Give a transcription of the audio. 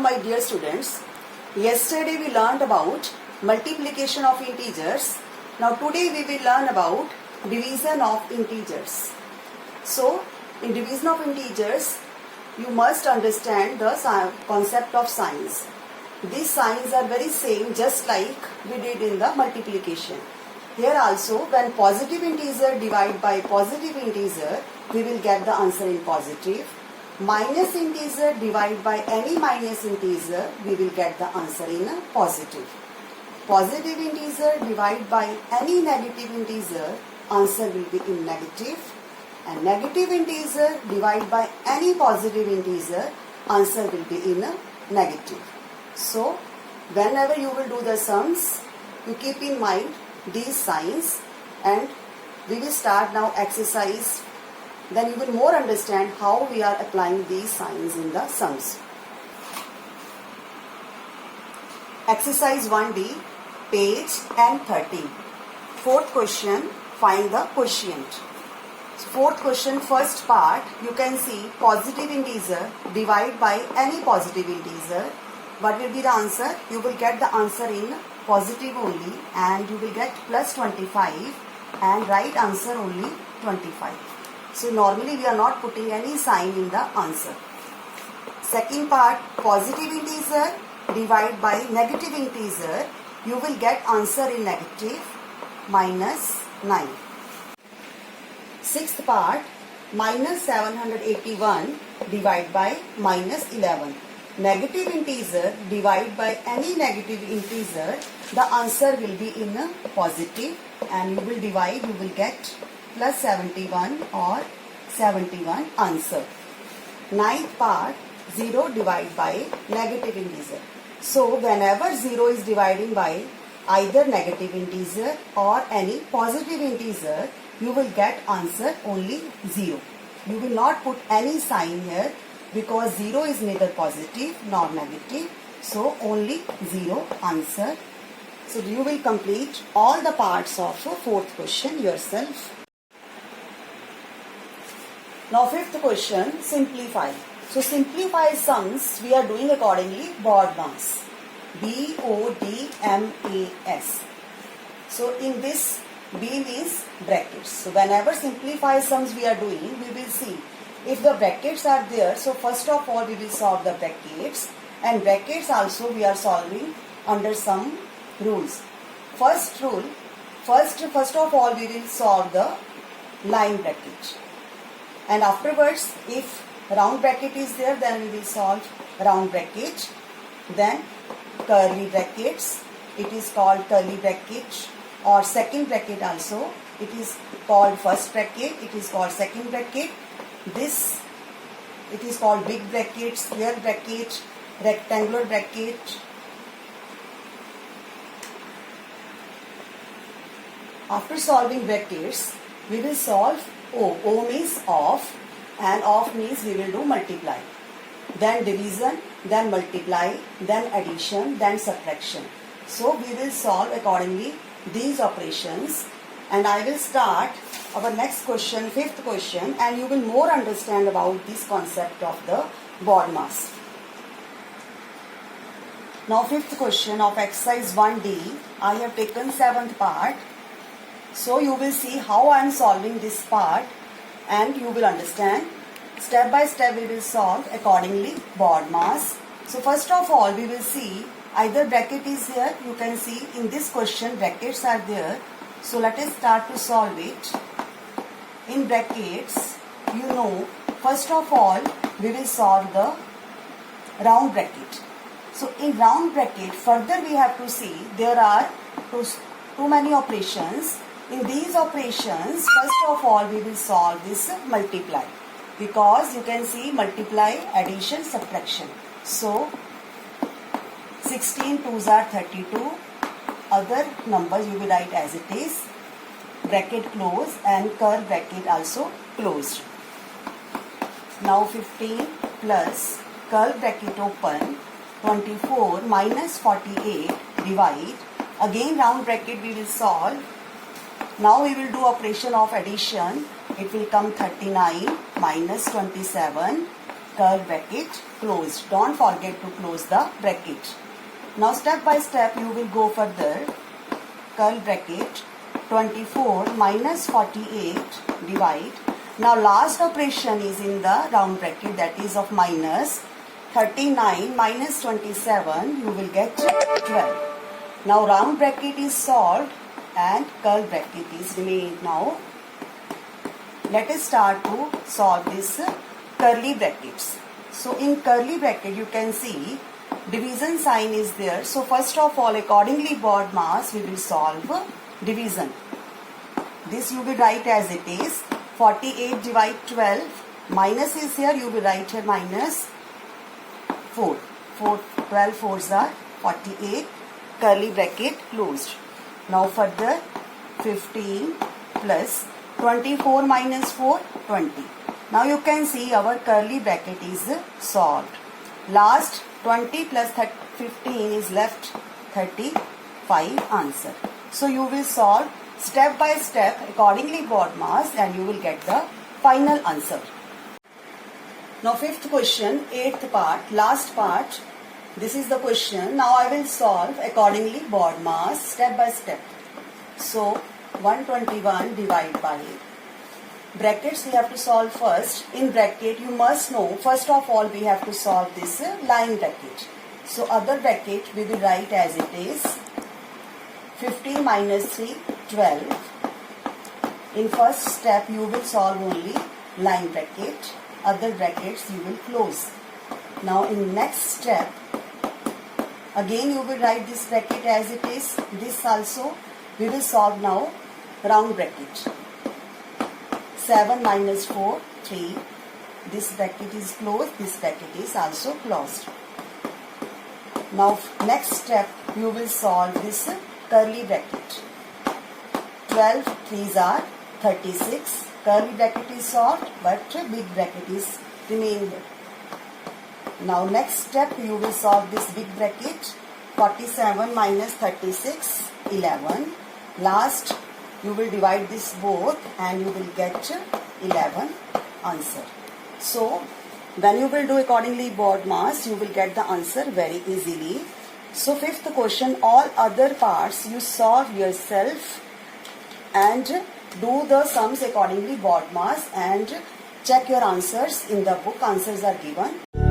my dear students, yesterday we learned about multiplication of integers. Now today we will learn about division of integers. So in division of integers, you must understand the concept of signs. These signs are very same just like we did in the multiplication. Here also when positive integer divide by positive integer, we will get the answer in positive. Minus integer divide by any minus integer, we will get the answer in positive. Positive integer divide by any negative integer, answer will be in negative. And negative integer divide by any positive integer, answer will be in negative. So whenever you will do the sums, you keep in mind these signs, and we will start now exercise. Then you will more understand how we are applying these signs in the sums. Exercise 1D, page N13. Fourth question, find the quotient. Fourth question, first part, you can see positive integer divide by any positive integer. What will be the answer? You will get the answer in positive only, and you will get plus 25, and right answer only 25. So normally we are not putting any sign in the answer. Second part, positive integer divide by negative integer, you will get answer in negative, minus 9. Sixth part, minus 781 divide by minus 11. Negative integer divide by any negative integer, the answer will be in a positive, and you will divide, you will get plus 71 or 71 answer. Ninth part, 0 divide by negative integer. So whenever 0 is dividing by either negative integer or any positive integer, you will get answer only 0. You will not put any sign here because 0 is neither positive nor negative. So only 0 answer. So you will complete all the parts of fourth question yourself. Now fifth question, simplify. So simplify sums we are doing accordingly BODMAS. BODMAS. So in this, B means brackets. So whenever simplify sums we are doing, we will see if the brackets are there. So first of all we will solve the brackets, and brackets also we are solving under some rules. First rule, first of all we will solve the line bracket, and afterwards if round bracket is there, then we will solve round bracket. Then curly brackets, it is called curly bracket, or second bracket also, it is called first bracket, it is called second bracket. This, it is called big bracket, square bracket, rectangular bracket. After solving brackets, we will solve O. O means off, and off means we will do multiply. Then division, then multiply, then addition, then subtraction. So we will solve accordingly these operations, and I will start our next question, fifth question, and you will more understand about this concept of the BODMAS. Now fifth question of exercise 1D, I have taken seventh part. So you will see how I am solving this part, and you will understand. Step by step we will solve accordingly BODMAS. So first of all we will see either bracket is here. You can see in this question brackets are there. So let us start to solve it. In brackets, you know, first of all we will solve the round bracket. So in round bracket, further we have to see there are too many operations. In these operations, first of all we will solve this multiply, because you can see multiply, addition, subtraction. So 16 2s are 32. Other numbers you will write as it is. Bracket close and curve bracket also closed. Now 15 plus curve bracket open, 24 minus 48 divide. Again round bracket we will solve. Now we will do operation of addition. It will come 39 minus 27 curly bracket closed. Don't forget to close the bracket. Now step by step you will go further. Curly bracket 24 minus 48 divide. Now last operation is in the round bracket, that is of minus. 39 minus 27, you will get 12. Now round bracket is solved and curly bracket is remained. Now let us start to solve this curly brackets. So in curly bracket you can see division sign is there. So first of all, accordingly board mass, we will solve division. This you will write as it is. 48 divide 12. Minus is here, you will write here minus 4. 12 fours are 48. Curly bracket closed. Now further 15 plus 24 minus 4, 20. Now you can see our curly bracket is solved. Last 20 plus 15 is left 35 answer. So you will solve step by step accordingly board mass and you will get the final answer. Now fifth question, eighth part, last part. This is the question. Now I will solve accordingly board mass step by step. So 121 divided by brackets we have to solve first. In bracket you must know, first of all we have to solve this line bracket. So other bracket we will write as it is. 15 minus 3, 12. In first step you will solve only line bracket. Other brackets you will close. Now in next step, again you will write this bracket as it is. This also we will solve now round bracket. 7 minus 4, 3. This bracket is closed. This bracket is also closed. Now next step you will solve this curly bracket. 12 3s are 36. Curly bracket is solved but big bracket is remained. Now next step you will solve this big bracket. 47 minus 36, 11. Last you will divide this both and you will get 11 answer. So when you will do accordingly board mass, you will get the answer very easily. So fifth question, all other parts you solve yourself and do the sums accordingly board mass and check your answers in the book. Answers are given.